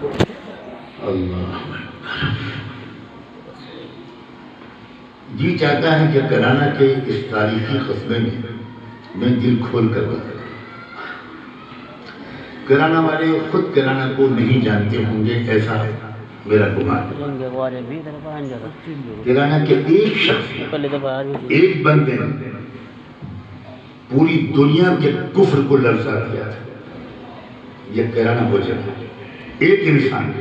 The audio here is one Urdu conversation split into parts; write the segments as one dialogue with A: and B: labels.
A: اللہ جی چاہتا ہے کہ کرانا کے اس تاریخی قصبے میں دل کھول کر بتاؤں۔ کرانا والے خود کرانا کو نہیں جانتے ہوں گے، ایسا میرا گمان ہے۔ کرانا کے ایک شخص، ایک بندے نے پوری دنیا کے کفر کو لرزا دیا تھا۔ یہ کرانا ہو جاتا ہے ایک انسان،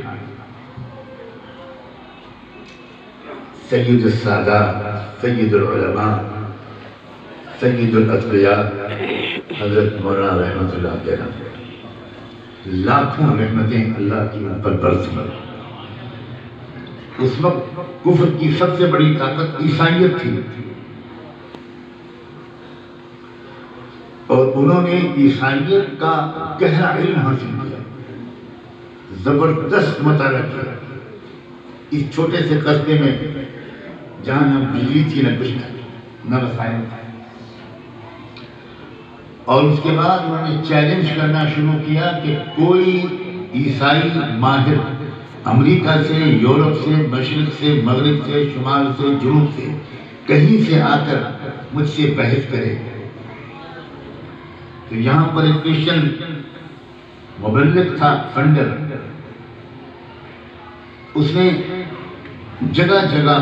A: سید السادات، سید العلماء، سید الاتقیاء حضرت مولانا رحمت اللہ علیہ، لاکھوں رحمتیں اللہ کی ان پر برسی۔ اس وقت کفر کی سب سے بڑی طاقت عیسائیت تھی، اور انہوں نے عیسائیت کا گہرا علم حاصل کیا، زبردست مطالعہ کیا اس چھوٹے سے قصبے میں جہاں نہ بجلی تھی، نہ کچھ نہ وسائل تھا۔ اور اس کے بعد انہوں نے چیلنج کرنا شروع کیا کہ کوئی عیسائی ماہر امریکہ سے، یورپ سے، مشرق سے، مغرب سے، شمال سے، جنوب سے، کہیں سے آ کر مجھ سے بحث کرے۔ تو یہاں پر ایک کرسچن مبلغ تھا، فنڈر، اس نے جگہ جگہ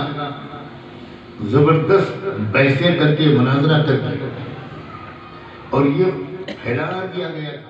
A: زبردست بحثیں کر کے، مناظرہ کر کے، اور یہ پھیلا دیا گیا تھا۔